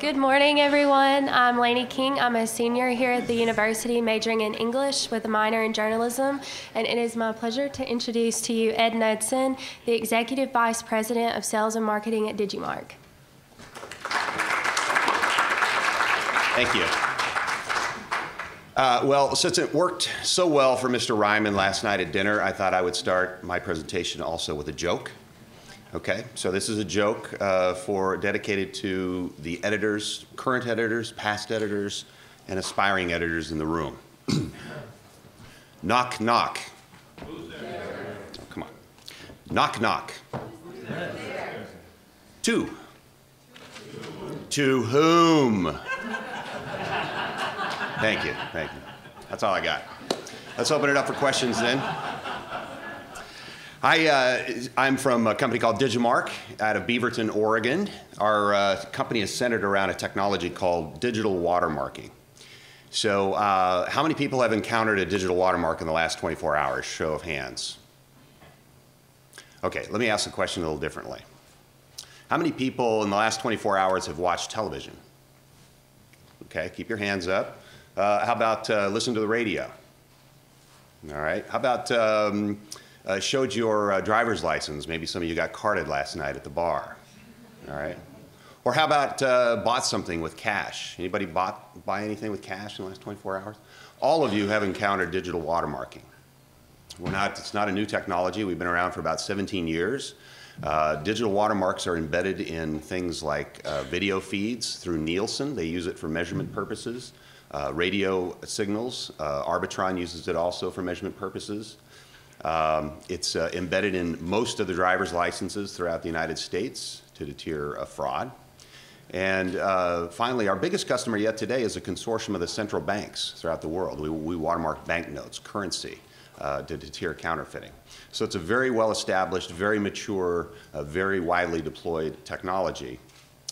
Good morning, everyone. I'm Lainey King. I'm a senior here at the university majoring in English with a minor in journalism, and it is my pleasure to introduce to you Ed Knudson, the Executive Vice President of Sales and Marketing at Digimarc. Thank you. Well, since it worked so well for Mr. Ryman last night at dinner, I thought I would start my presentation also with a joke. Okay, so this is a joke dedicated to the editors, current editors, past editors, and aspiring editors in the room. Knock, knock. Who's there? Oh, come on. Knock, knock. Who's there? To. To whom? Thank you, thank you. That's all I got. Let's open it up for questions then. I'm from a company called Digimarc out of Beaverton, Oregon. Our company is centered around a technology called digital watermarking. So how many people have encountered a digital watermark in the last 24 hours? Show of hands. Okay, let me ask the question a little differently. How many people in the last 24 hours have watched television? Okay, keep your hands up. How about listen to the radio? All right, how about showed your driver's license? Maybe some of you got carded last night at the bar. All right. Or how about bought something with cash? Anybody buy anything with cash in the last 24 hours? All of you have encountered digital watermarking. It's not a new technology. We've been around for about 17 years. Digital watermarks are embedded in things like video feeds through Nielsen. They use it for measurement purposes. Radio signals. Arbitron uses it also for measurement purposes. It's embedded in most of the driver's licenses throughout the United States to deter fraud. And finally, our biggest customer yet today is a consortium of the central banks throughout the world. We watermark banknotes, currency, to deter counterfeiting. So it's a very well-established, very mature, very widely deployed technology.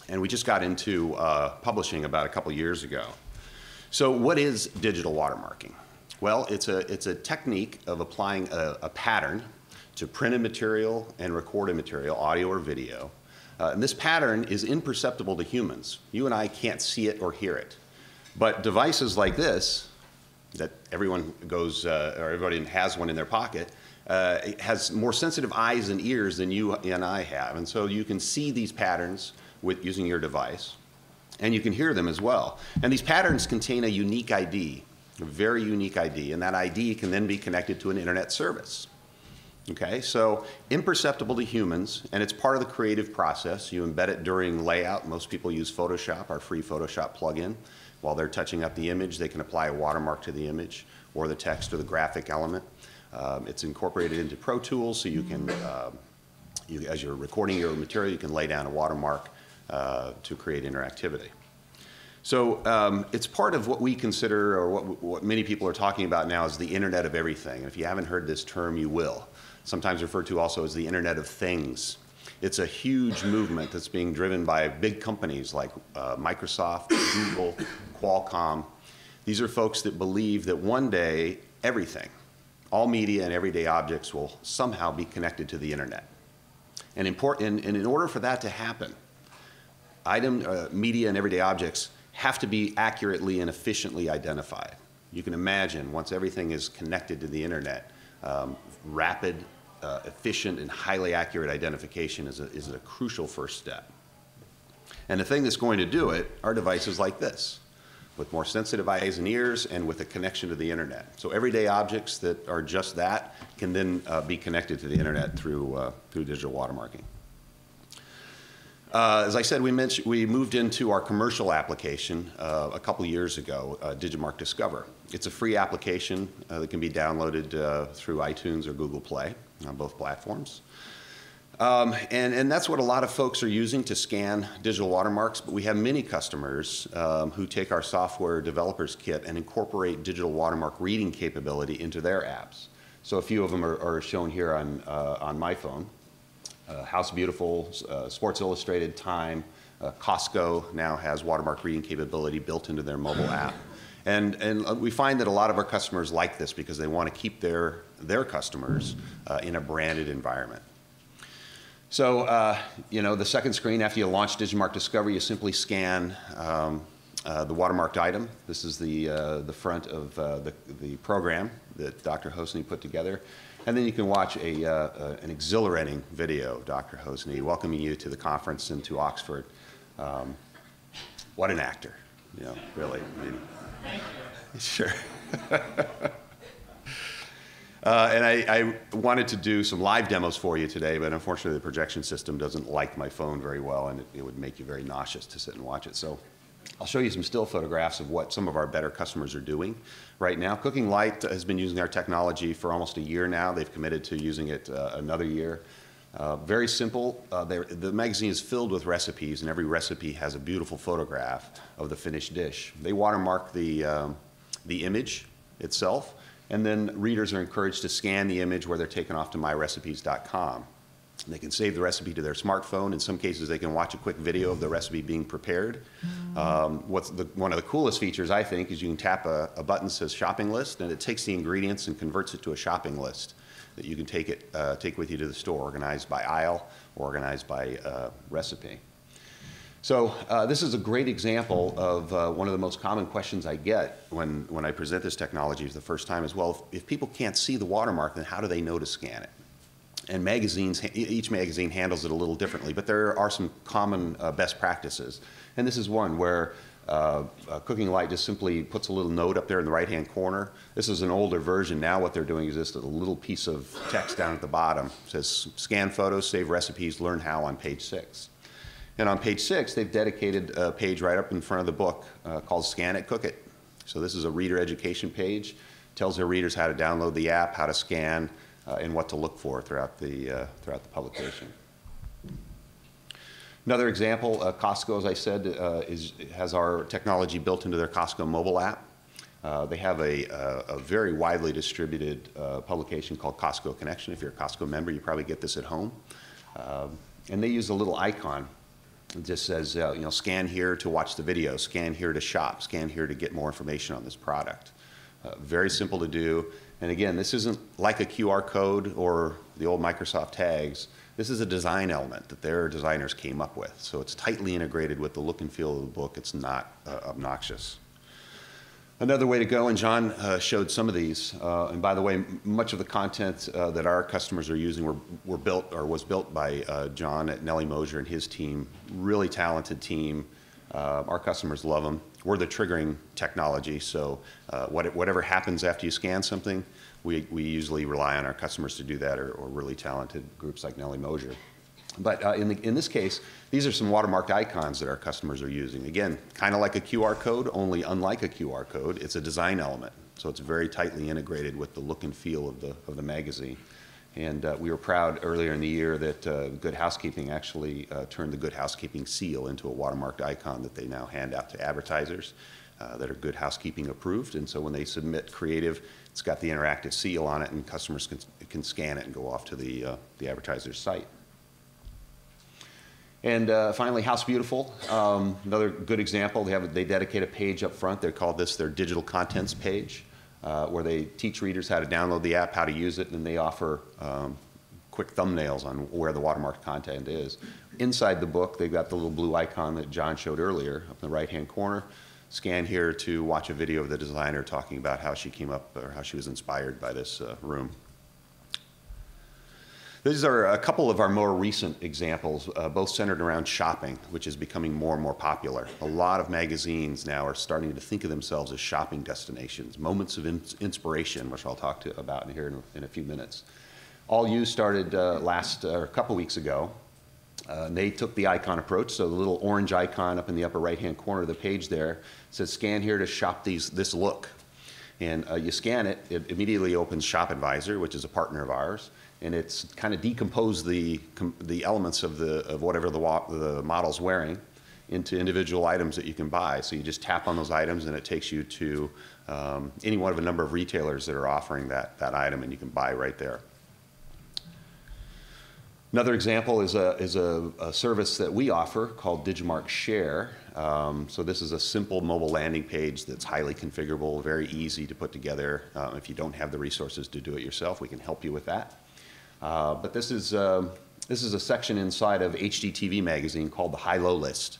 And we just got into publishing about a couple years ago. So what is digital watermarking? Well, it's a technique of applying a pattern to printed material and recorded material, audio or video. And this pattern is imperceptible to humans. You and I can't see it or hear it. But devices like this, that everyone goes, or everybody has one in their pocket, it has more sensitive eyes and ears than you and I have. And so you can see these patterns using your device, and you can hear them as well. And these patterns contain a unique ID. A very unique ID, and that ID can then be connected to an internet service. Okay, so imperceptible to humans, and it's part of the creative process. You embed it during layout. Most people use Photoshop, our free Photoshop plugin. While they're touching up the image, they can apply a watermark to the image or the text or the graphic element. It's incorporated into Pro Tools, so you can, as you're recording your material, you can lay down a watermark to create interactivity. So it's part of what we consider, or what many people are talking about now, is the Internet of Everything. And if you haven't heard this term, you will. Sometimes referred to also as the Internet of Things. It's a huge movement that's being driven by big companies like Microsoft, Google, Qualcomm. These are folks that believe that one day everything, all media and everyday objects, will somehow be connected to the Internet. And in order for that to happen, media and everyday objects have to be accurately and efficiently identified. You can imagine, once everything is connected to the internet, rapid, efficient, and highly accurate identification is a crucial first step. And the thing that's going to do it are devices like this, with more sensitive eyes and ears and with a connection to the internet. So everyday objects that are just that can then be connected to the internet through digital watermarking. As I said, we moved into our commercial application a couple years ago, Digimarc Discover. It's a free application that can be downloaded through iTunes or Google Play on both platforms. And that's what a lot of folks are using to scan digital watermarks, but we have many customers who take our software developers kit and incorporate digital watermark reading capability into their apps. So a few of them are shown here on my phone. House Beautiful, Sports Illustrated, Time, Costco now has watermark reading capability built into their mobile app. And we find that a lot of our customers like this because they want to keep their customers in a branded environment. So, you know, the second screen, after you launch Digimarc Discover, you simply scan the watermarked item. This is the front of the program that Dr. Hosny put together. And then you can watch an exhilarating video of Dr. Hosny welcoming you to the conference and to Oxford. What an actor, you know, really. I mean, thank you. Sure. And I wanted to do some live demos for you today, but unfortunately the projection system doesn't like my phone very well, and it would make you very nauseous to sit and watch it. So I'll show you some still photographs of what some of our better customers are doing right now. Cooking Light has been using our technology for almost a year now. They've committed to using it another year. Very simple. The magazine is filled with recipes, and every recipe has a beautiful photograph of the finished dish. They watermark the image itself, and then readers are encouraged to scan the image where they're taken off to myrecipes.com. They can save the recipe to their smartphone. In some cases, they can watch a quick video of the recipe being prepared. One of the coolest features, I think, is you can tap a button that says shopping list, and it takes the ingredients and converts it to a shopping list that you can take with you to the store, organized by aisle, organized by recipe. So this is a great example of one of the most common questions I get when I present this technology for the first time as well. If people can't see the watermark, then how do they know to scan it? And magazines, each magazine handles it a little differently, but there are some common best practices. And this is one where Cooking Light just simply puts a little note up there in the right-hand corner. This is an older version. Now what they're doing is just a little piece of text down at the bottom. It says, scan photos, save recipes, learn how on page 6. And on page 6, they've dedicated a page right up in front of the book called Scan It, Cook It. So this is a reader education page. Tells their readers how to download the app, how to scan, and what to look for throughout the publication. Another example, Costco, as I said, has our technology built into their Costco mobile app. They have a very widely distributed publication called Costco Connection. If you're a Costco member, you probably get this at home. And they use a little icon. It just says, you know, scan here to watch the video, scan here to shop, scan here to get more information on this product. Very simple to do. And again, this isn't like a QR code or the old Microsoft tags. This is a design element that their designers came up with. So it's tightly integrated with the look and feel of the book. It's not obnoxious. Another way to go, and John showed some of these, and by the way, much of the content that our customers are using was built by John at Nellie Mosier and his team. Really talented team. Our customers love them. We're the triggering technology, so whatever happens after you scan something, we usually rely on our customers to do that, or really talented groups like Nellie Mosier. But in this case, these are some watermarked icons that our customers are using. Again, kind of like a QR code, only unlike a QR code, it's a design element. So it's very tightly integrated with the look and feel of the magazine. And we were proud earlier in the year that Good Housekeeping actually turned the Good Housekeeping seal into a watermarked icon that they now hand out to advertisers that are Good Housekeeping approved. And so when they submit creative, it's got the interactive seal on it, and customers can scan it and go off to the advertiser's site. And finally, House Beautiful, another good example. They dedicate a page up front. They call this their digital contents page, where they teach readers how to download the app, how to use it, and they offer quick thumbnails on where the watermarked content is. Inside the book, they've got the little blue icon that John showed earlier up in the right-hand corner. Scan here to watch a video of the designer talking about how she came up, or how she was inspired by this room. These are a couple of our more recent examples, both centered around shopping, which is becoming more and more popular. A lot of magazines now are starting to think of themselves as shopping destinations, moments of inspiration, which I'll talk about here in a few minutes. All You started a couple weeks ago. They took the icon approach, so the little orange icon up in the upper right-hand corner of the page there says, scan here to shop this look. And you scan it, it immediately opens Shop Advisor, which is a partner of ours. And it's kind of decomposed the elements of whatever the model's wearing into individual items that you can buy. So you just tap on those items, and it takes you to any one of a number of retailers that are offering that item, and you can buy right there. Another example is a service that we offer called Digimarc Share. So this is a simple mobile landing page that's highly configurable, very easy to put together. If you don't have the resources to do it yourself, we can help you with that. But this is This is a section inside of HGTV magazine called the High-Low List.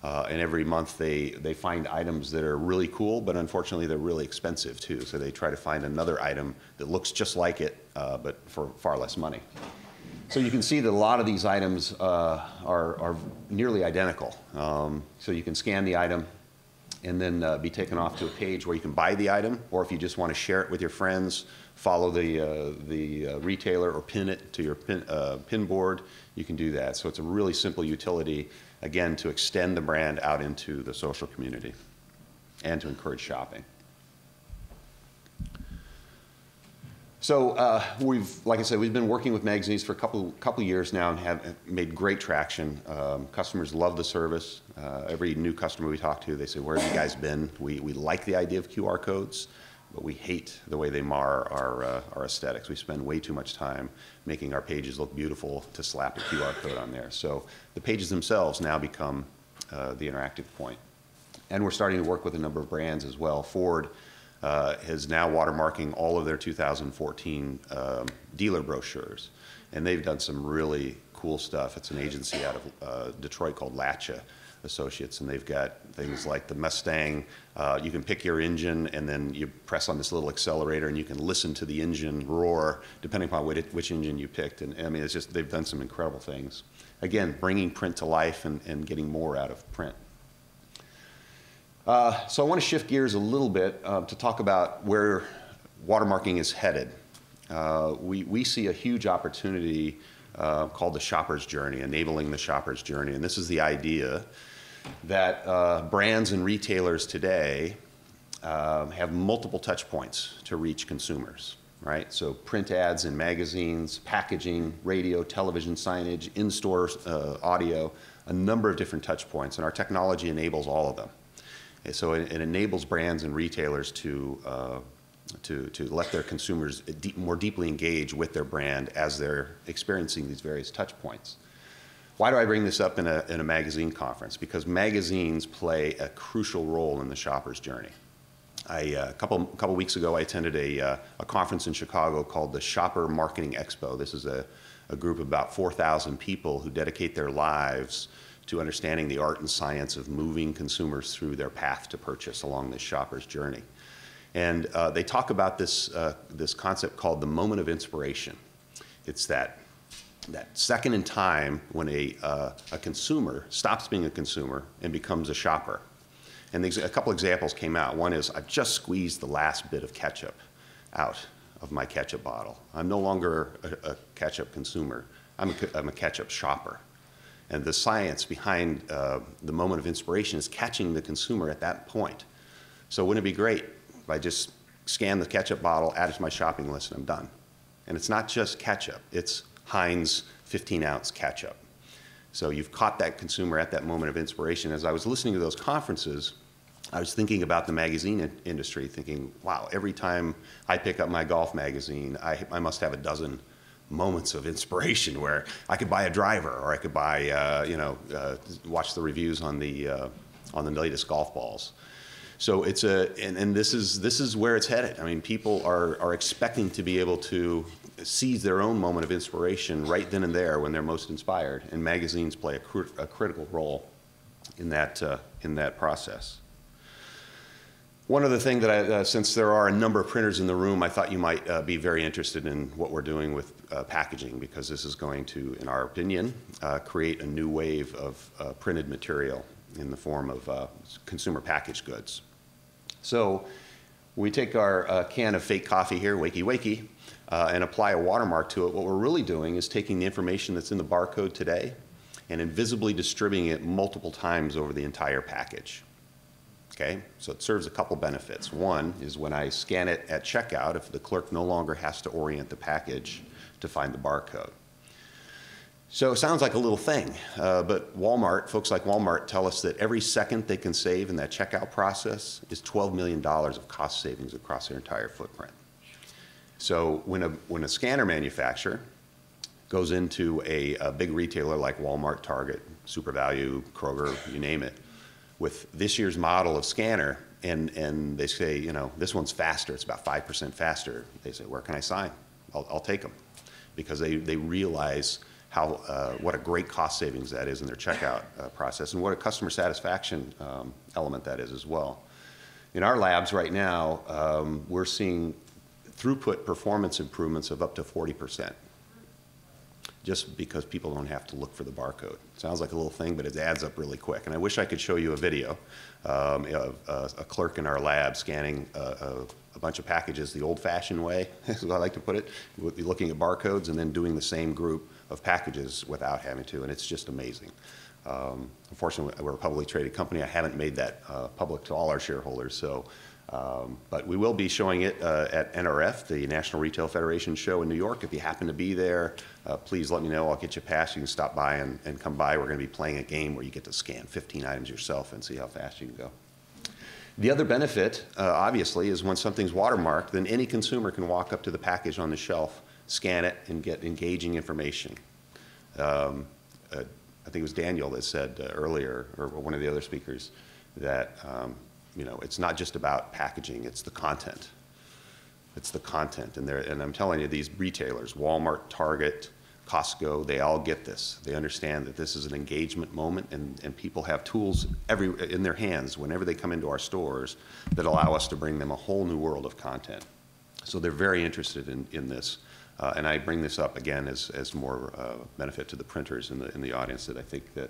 And every month they find items that are really cool, but unfortunately they're really expensive too. So they try to find another item that looks just like it, but for far less money. So you can see that a lot of these items are nearly identical. So you can scan the item and then be taken off to a page where you can buy the item, or if you just want to share it with your friends, follow the retailer or pin it to your pin board, you can do that. So it's a really simple utility, again, to extend the brand out into the social community and to encourage shopping. So like I said, we've been working with magazines for a couple years now and have made great traction. Customers love the service. Every new customer we talk to, they say, where have you guys been? We like the idea of QR codes, but we hate the way they mar our aesthetics. We spend way too much time making our pages look beautiful to slap a QR code on there. So the pages themselves now become the interactive point. And we're starting to work with a number of brands as well. Ford is now watermarking all of their 2014 dealer brochures. And they've done some really cool stuff. It's an agency out of Detroit called Latcha Associates, and they've got things like the Mustang. You can pick your engine, and then you press on this little accelerator, and you can listen to the engine roar, depending upon which engine you picked. And I mean, it's just, they've done some incredible things. Again, bringing print to life and getting more out of print. So I want to shift gears a little bit to talk about where watermarking is headed. We see a huge opportunity called the shopper's journey, enabling the shopper's journey. And this is the idea that brands and retailers today have multiple touch points to reach consumers, right? So print ads in magazines, packaging, radio, television signage, in-store audio, a number of different touch points. And our technology enables all of them. So it enables brands and retailers to let their consumers more deeply engage with their brand as they're experiencing these various touch points. Why do I bring this up in a magazine conference? Because magazines play a crucial role in the shopper's journey. A couple weeks ago, I attended a conference in Chicago called the Shopper Marketing Expo. This is a group of about 4,000 people who dedicate their lives to understanding the art and science of moving consumers through their path to purchase along this shopper's journey. And they talk about this concept called the moment of inspiration. It's that second in time when a consumer stops being a consumer and becomes a shopper. And a couple examples came out. One is, I've just squeezed the last bit of ketchup out of my ketchup bottle. I'm no longer a ketchup consumer. I'm a ketchup shopper. And the science behind the moment of inspiration is catching the consumer at that point. So wouldn't it be great if I just scan the ketchup bottle, add it to my shopping list, and I'm done? And it's not just ketchup. It's Heinz 15-ounce ketchup. So you've caught that consumer at that moment of inspiration. As I was listening to those conferences, I was thinking about the magazine industry, thinking, wow, every time I pick up my golf magazine, I must have a dozen moments of inspiration where I could buy a driver, or I could buy, watch the reviews on the latest golf balls. So it's and this is where it's headed. I mean, people are expecting to be able to seize their own moment of inspiration right then and there when they're most inspired, and magazines play a critical role in that process. One other thing that since there are a number of printers in the room, I thought you might be very interested in what we're doing with packaging, because this is going to, in our opinion, create a new wave of printed material in the form of consumer packaged goods. So we take our can of fake coffee here, Wakey Wakey, and apply a watermark to it. What we're really doing is taking the information that's in the barcode today and invisibly distributing it multiple times over the entire package. Okay, so it serves a couple benefits. One is when I scan it at checkout, if the clerk no longer has to orient the package to find the barcode. So it sounds like a little thing, but Walmart, folks like Walmart tell us that every second they can save in that checkout process is $12 million of cost savings across their entire footprint. So when a scanner manufacturer goes into a big retailer like Walmart, Target, Super Value, Kroger, you name it, with this year's model of scanner, and they say, you know, this one's faster, it's about 5% faster. They say, where can I sign? I'll take them. Because they realize what a great cost savings that is in their checkout process, and what a customer satisfaction element that is as well. In our labs right now, we're seeing throughput performance improvements of up to 40%, just because people don't have to look for the barcode. Sounds like a little thing, but it adds up really quick. And I wish I could show you a video of a clerk in our lab scanning a bunch of packages the old-fashioned way, as I like to put it, looking at barcodes and then doing the same group of packages without having to, and it's just amazing. Unfortunately, we're a publicly traded company. I haven't made that public to all our shareholders, so but we will be showing it at NRF, the National Retail Federation show in New York. If you happen to be there, please let me know. I'll get you a pass. You can stop by and come by. We're going to be playing a game where you get to scan 15 items yourself and see how fast you can go. The other benefit, obviously, is when something's watermarked, then any consumer can walk up to the package on the shelf, scan it, and get engaging information. I think it was Daniel that said earlier, or one of the other speakers, that you know, it's not just about packaging, it's the content. It's the content, and I'm telling you, these retailers, Walmart, Target, Costco, they all get this. They understand that this is an engagement moment, and people have tools in their hands whenever they come into our stores that allow us to bring them a whole new world of content. So they're very interested in this, and I bring this up again as more benefit to the printers in the audience, that I think that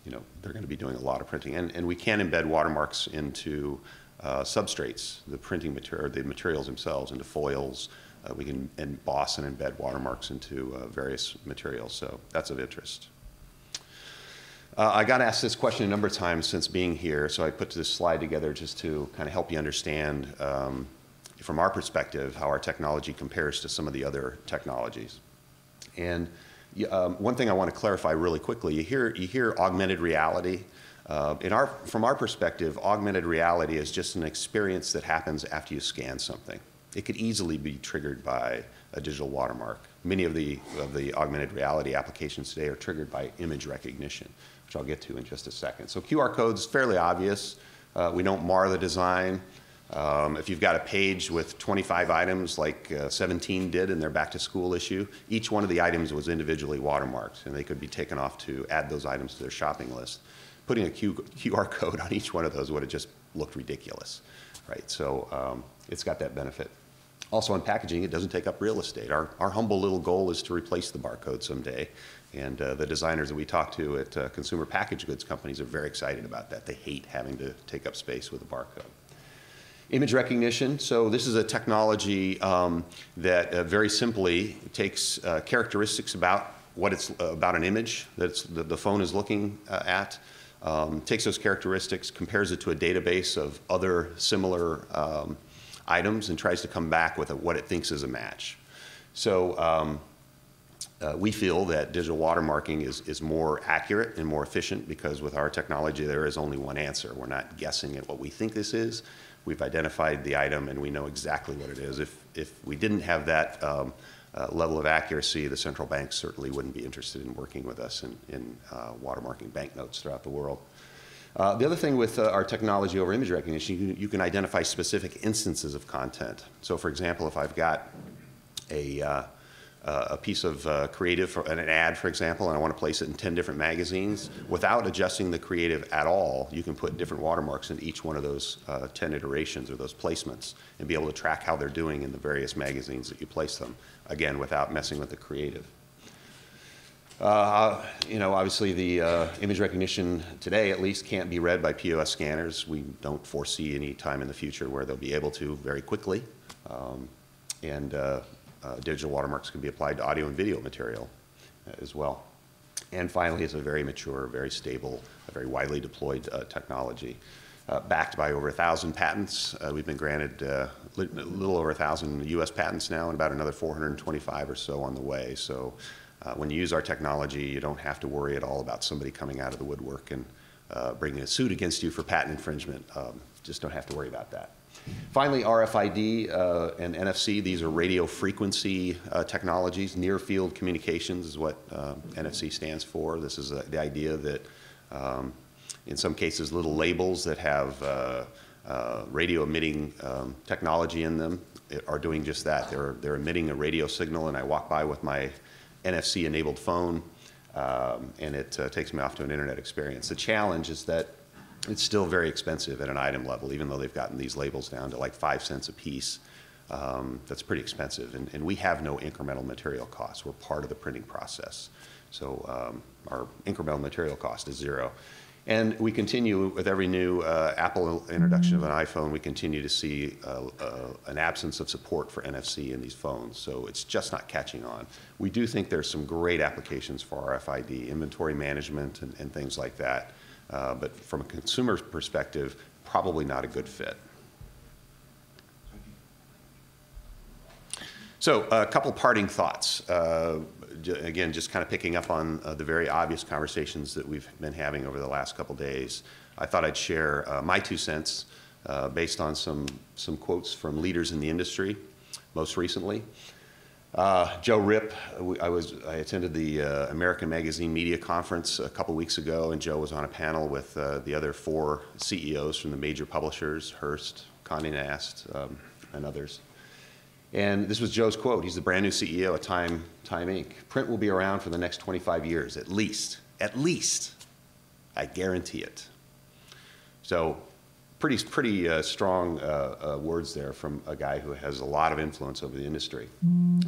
you know, they're going to be doing a lot of printing, and we can embed watermarks into substrates, the printing material, the materials themselves, into foils. We can emboss and embed watermarks into various materials, so that's of interest. I got asked this question a number of times since being here, so I put this slide together just to kind of help you understand, from our perspective, how our technology compares to some of the other technologies. And one thing I want to clarify really quickly, you hear augmented reality. From our perspective, augmented reality is just an experience that happens after you scan something. It could easily be triggered by a digital watermark. Many of the augmented reality applications today are triggered by image recognition, which I'll get to in just a second. So QR code's fairly obvious. We don't mar the design. If you've got a page with 25 items like 17 did in their back-to-school issue, each one of the items was individually watermarked, and they could be taken off to add those items to their shopping list. Putting a QR code on each one of those would have just looked ridiculous, right? So it's got that benefit. Also, on packaging, it doesn't take up real estate. Our humble little goal is to replace the barcode someday, and the designers that we talk to at consumer packaged goods companies are very excited about that. They hate having to take up space with a barcode. Image recognition. So this is a technology that very simply takes characteristics about what it's about an image that the phone is looking at, takes those characteristics, compares it to a database of other similar items, and tries to come back with what it thinks is a match. So we feel that digital watermarking is more accurate and more efficient, because with our technology there is only one answer. We're not guessing at what we think this is. We've identified the item and we know exactly what it is. If we didn't have that level of accuracy, the central banks certainly wouldn't be interested in working with us in watermarking banknotes throughout the world. The other thing with our technology over image recognition, you can identify specific instances of content. So for example, if I've got a piece of creative, an ad, for example, and I want to place it in 10 different magazines, without adjusting the creative at all, you can put different watermarks in each one of those 10 iterations or those placements and be able to track how they're doing in the various magazines that you place them, again, without messing with the creative. You know, obviously the image recognition today at least can't be read by POS scanners. We don't foresee any time in the future where they'll be able to very quickly. Digital watermarks can be applied to audio and video material as well. And finally, it's a very mature, very stable, a very widely deployed technology, backed by over 1,000 patents. We've been granted a little over 1,000 US patents now, and about another 425 or so on the way. So when you use our technology, you don't have to worry at all about somebody coming out of the woodwork and bringing a suit against you for patent infringement. Just don't have to worry about that. Finally, RFID and NFC, these are radio frequency technologies. Near field communications is what NFC stands for. This is the idea that in some cases little labels that have radio emitting technology in them are doing just that. They're emitting a radio signal, and I walk by with my NFC-enabled phone, and it takes me off to an internet experience. The challenge is that it's still very expensive at an item level, even though they've gotten these labels down to like 5 cents a piece. That's pretty expensive, and we have no incremental material costs. We're part of the printing process. So our incremental material cost is zero. And we continue with every new Apple introduction of an iPhone, we continue to see an absence of support for NFC in these phones. So it's just not catching on. We do think there's some great applications for RFID, inventory management and things like that. But from a consumer's perspective, probably not a good fit. So a couple parting thoughts. Again, just kind of picking up on the very obvious conversations that we've been having over the last couple days. I thought I'd share my 2 cents based on some quotes from leaders in the industry most recently. Joe Ripp, I attended the American Magazine Media Conference a couple weeks ago, and Joe was on a panel with the other 4 CEOs from the major publishers, Hearst, Condé Nast, and others. And this was Joe's quote. He's the brand new CEO at Time Inc. Print will be around for the next 25 years, at least. At least. I guarantee it. So pretty strong words there from a guy who has a lot of influence over the industry.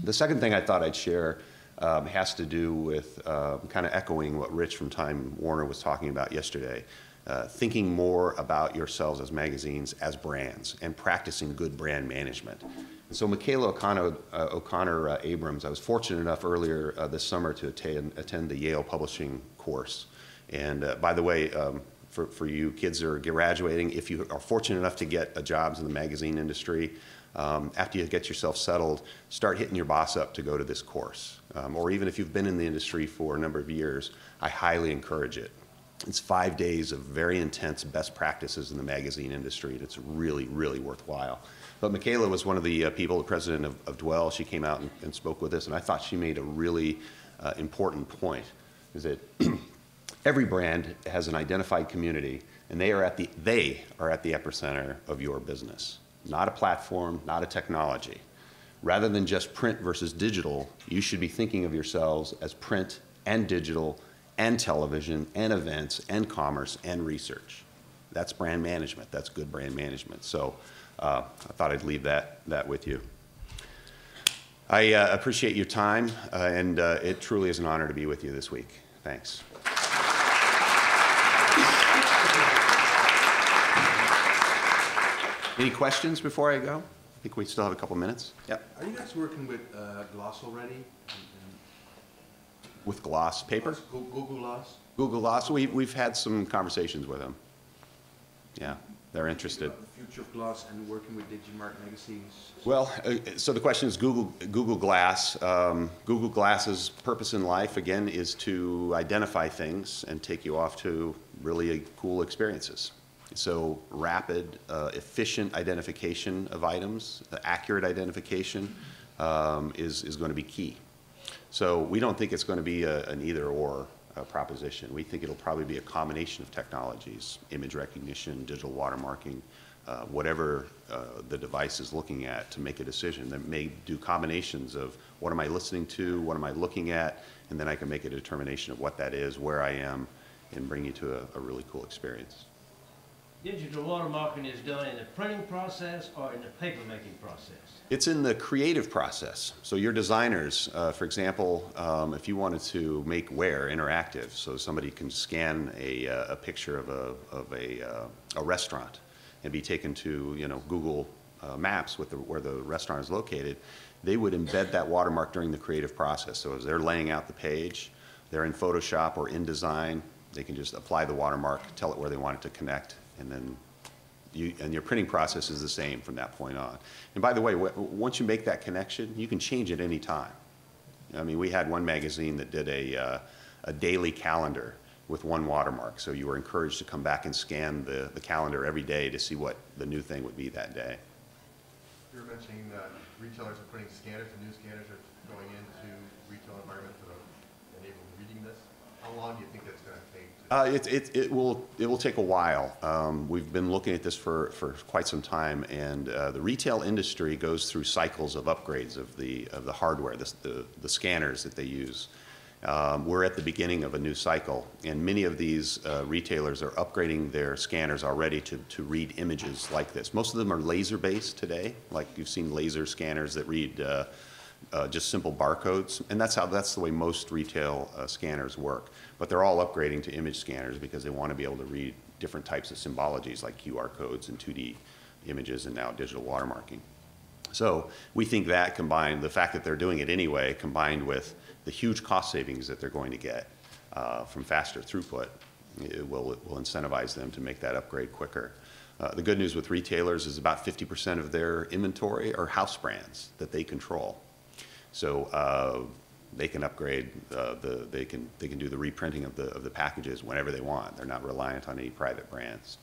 The second thing I thought I'd share has to do with kind of echoing what Rich from Time Warner was talking about yesterday. Thinking more about yourselves as magazines, as brands, and practicing good brand management. And so Michaela O'Connor Abrams, I was fortunate enough earlier this summer to attend the Yale Publishing course. And by the way, for you kids that are graduating, if you are fortunate enough to get jobs in the magazine industry, after you get yourself settled, start hitting your boss up to go to this course. Or even if you've been in the industry for a number of years, I highly encourage it. It's 5 days of very intense best practices in the magazine industry, and it's really, really worthwhile. But Michaela was one of the people, the president of Dwell. She came out and spoke with us, and I thought she made a really important point, is that every brand has an identified community, and they are at the epicenter of your business. Not a platform, not a technology. Rather than just print versus digital, you should be thinking of yourselves as print and digital and television and events and commerce and research. That's brand management. That's good brand management. So I thought I'd leave that with you. I appreciate your time, and it truly is an honor to be with you this week. Thanks. Any questions before I go? I think we still have a couple minutes. Yep. Are you guys working with Gloss already? With Gloss paper? Google Gloss? Google Gloss. We've had some conversations with them. Yeah, they're interested. About the future of Gloss and working with Digimarc magazines? Well, so the question is Google Glass. Google Glass's purpose in life, again, is to identify things and take you off to really cool experiences. So rapid, efficient identification of items, the accurate identification is going to be key. So we don't think it's going to be an either-or proposition. We think it'll probably be a combination of technologies, image recognition, digital watermarking, whatever the device is looking at to make a decision. That may do combinations of what am I listening to, what am I looking at, and then I can make a determination of what that is, where I am, and bring you to a really cool experience. Digital watermarking is done in the printing process or in the paper making process? It's in the creative process. So your designers, for example, if you wanted to make Where interactive, so somebody can scan a picture of a restaurant and be taken to Google Maps with where the restaurant is located, they would embed that watermark during the creative process. So as they're laying out the page, they're in Photoshop or InDesign, they can just apply the watermark, tell it where they want it to connect, and then your printing process is the same from that point on. And by the way, once you make that connection, you can change it any time. I mean, we had one magazine that did a daily calendar with one watermark, so you were encouraged to come back and scan the calendar every day to see what the new thing would be that day. You were mentioning that retailers are putting scanners, and new scanners are going into retail environments that are enabling reading this. How long do you think that's going to take? It will take a while. We've been looking at this for quite some time, and the retail industry goes through cycles of upgrades of the hardware, the scanners that they use. We're at the beginning of a new cycle, and many of these retailers are upgrading their scanners already to read images like this. Most of them are laser-based today, like you've seen laser scanners that read just simple barcodes, and that's the way most retail scanners work. But they're all upgrading to image scanners because they want to be able to read different types of symbologies like QR codes and 2D images and now digital watermarking. So we think that combined, the fact that they're doing it anyway, combined with the huge cost savings that they're going to get from faster throughput, it will incentivize them to make that upgrade quicker. The good news with retailers is about 50% of their inventory are house brands that they control. So they can upgrade, they can do the reprinting of the packages whenever they want. They're not reliant on any private brands.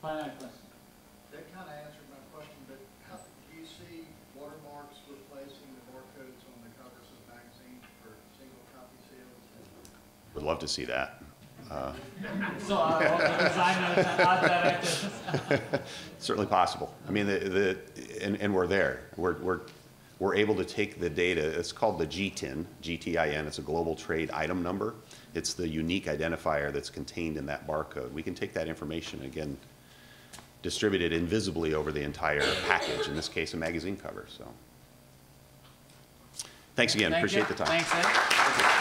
Finite question. That kind of answered my question, but how do you see watermarks replacing the barcodes on the covers of magazines for single copy sales? Would love to see that. So I hope the designer is not directed. Certainly possible. I mean, and we're there. We're able to take the data. It's called the GTIN, G-T-I-N. It's a global trade item number. It's the unique identifier that's contained in that barcode. We can take that information, again, distribute it invisibly over the entire package, in this case, a magazine cover. So, thanks again. Appreciate the time. Thanks, Ed.